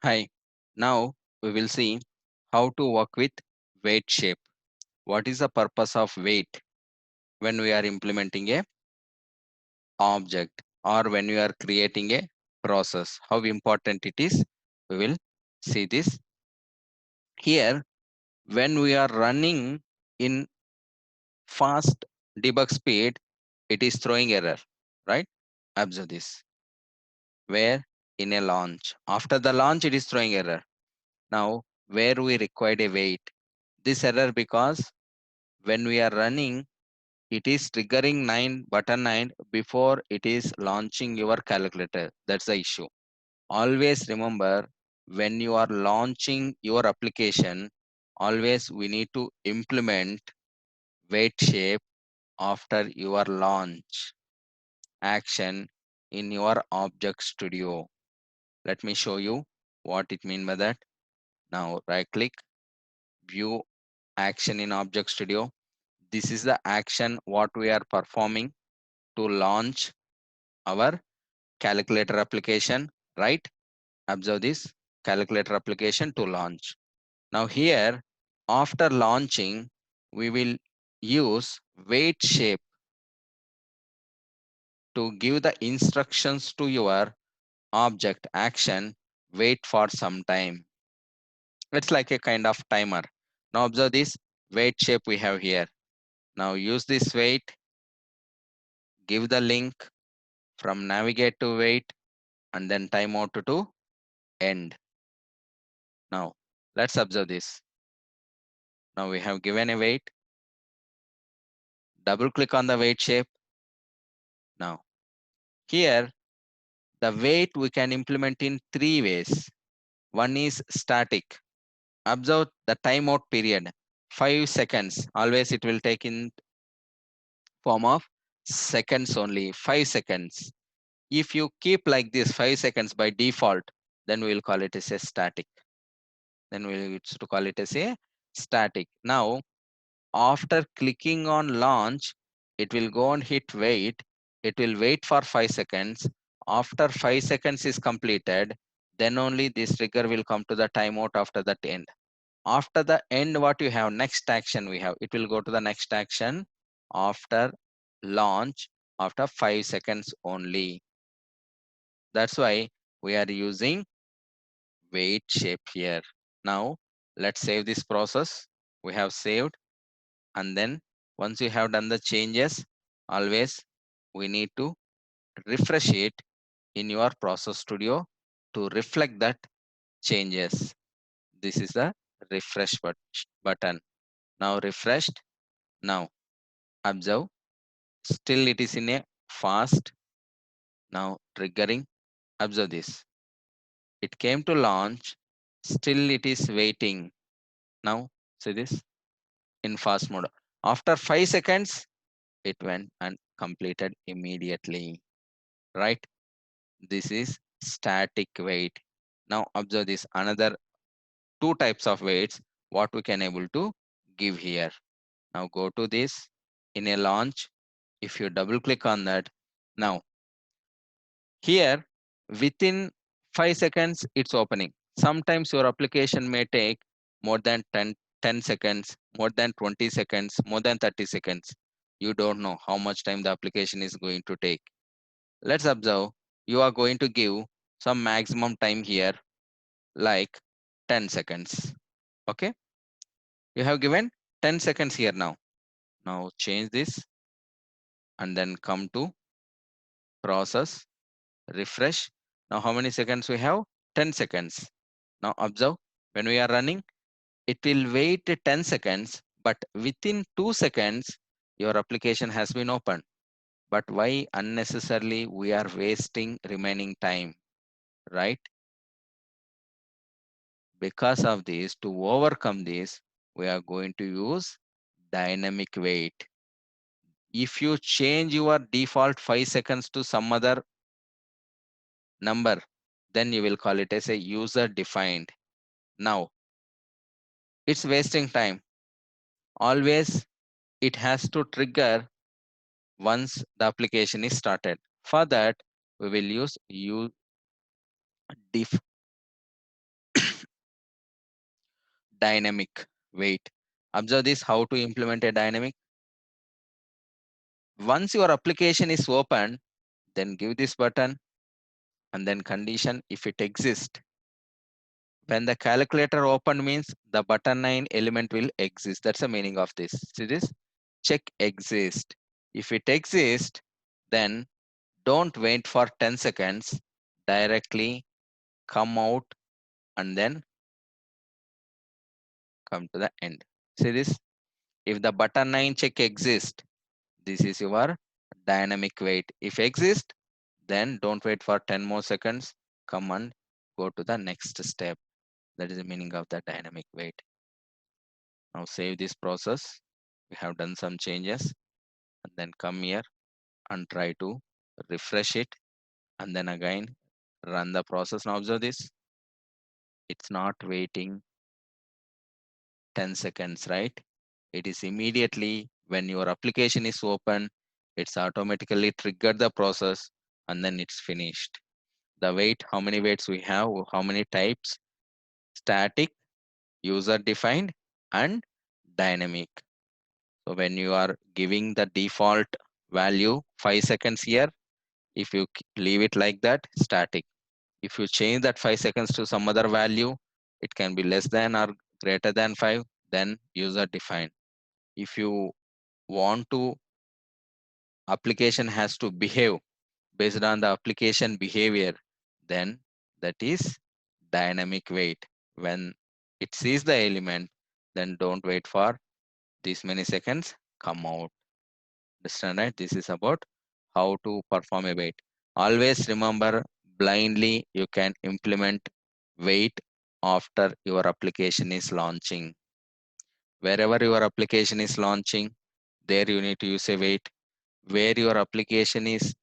Hi, now we will see how to work with weight shape. What is the purpose of weight when we are implementing a object or when we are creating a process? How important it is? We will see this here. When we are running in fast debug speed, it is throwing error, right? Observe this. Where in a launch, after the launch, it is throwing error. Now, where we required a wait, this error because when we are running, it is triggering 9 button 9 before it is launching your calculator. That's the issue. Always remember, when you are launching your application, always we need to implement weight shape after your launch action in your object studio. Let me show you what it mean by that. Now right click, view action in object studio. This is the action what we are performing to launch our calculator application, right? Observe this, calculator application to launch. Now here, after launching, we will use wait shape to give the instructions to your object action. Wait for some time. It's like a kind of timer. Now observe this wait shape we have here. Now use this wait, give the link from navigate to wait, and then timeout to end. Now let's observe this. Now we have given a wait, double click on the wait shape. Now here the wait we can implement in three ways. One is static. Observe the timeout period, 5 seconds. Always it will take in form of seconds only, 5 seconds. If you keep like this 5 seconds by default, then we will call it as a static. Then we will to call it as a static. Now after clicking on launch, it will go and hit wait. It will wait for 5 seconds. After 5 seconds is completed, then only this trigger will come to the timeout after that end. After the end, what you have, next action we have, it will go to the next action after launch after 5 seconds only. That's why we are using wait shape here. Now let's save this process. We have saved, and then once you have done the changes, always we need to refresh it in your process studio to reflect that changes. This is the refresh button. Now refreshed. Now observe, still it is in a fast. Now triggering. Observe this. It came to launch, still it is waiting. Now see this in fast mode. After 5 seconds, it went and completed immediately. Right? This is static wait. Now observe this another two types of waits what we can able to give here. Now go to this in a launch. If you double click on that, now here within 5 seconds it's opening. Sometimes your application may take more than 10 seconds, more than 20 seconds, more than 30 seconds. You don't know how much time the application is going to take. Let's observe, you are going to give some maximum time here like 10 seconds. Okay, you have given 10 seconds here. Now change this and then come to process, refresh. Now how many seconds we have? 10 seconds. Now observe, when we are running, it will wait 10 seconds, but within 2 seconds your application has been opened. But why unnecessarily we are wasting remaining time, right? Because of this, to overcome this, we are going to use dynamic wait. If you change your default 5 seconds to some other number, then you will call it as a user defined. Now it's wasting time. Always it has to trigger once the application is started. For that, we will use dynamic weight. Observe this, how to implement a dynamic. Once your application is open, then give this button and then condition if it exists. When the calculator open means the button 9 element will exist. That's the meaning of this. See this? Check exist. If it exists, then don't wait for 10 seconds. Directly come out and then come to the end. See this? If the button 9 check exists, this is your dynamic wait. If exist, then don't wait for 10 more seconds. Come and go to the next step. That is the meaning of the dynamic wait. Now save this process. We have done some changes and then come here and try to refresh it and then again run the process. Now observe this. It's not waiting 10 seconds, right? It is immediately when your application is open, it's automatically triggered the process and then it's finished. The wait, how many waits we have, how many types? Static, user defined, and dynamic. So when you are giving the default value 5 seconds here, if you leave it like that, static. If you change that 5 seconds to some other value, it can be less than or greater than 5, then user defined. If you want to, application has to behave based on the application behavior, then that is dynamic wait. When it sees the element, then don't wait for this many seconds, come out. Understand, right? This is about how to perform a wait. Always remember, blindly you can implement wait after your application is launching. Wherever your application is launching, there you need to use a wait. Where your application is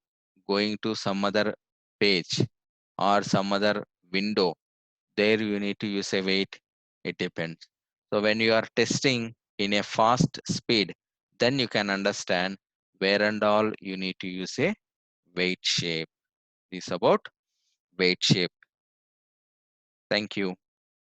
going to some other page or some other window, there you need to use a wait. It depends. So when you are testing in a fast speed, then you can understand where and all you need to use a wait shape. This is about wait shape. Thank you.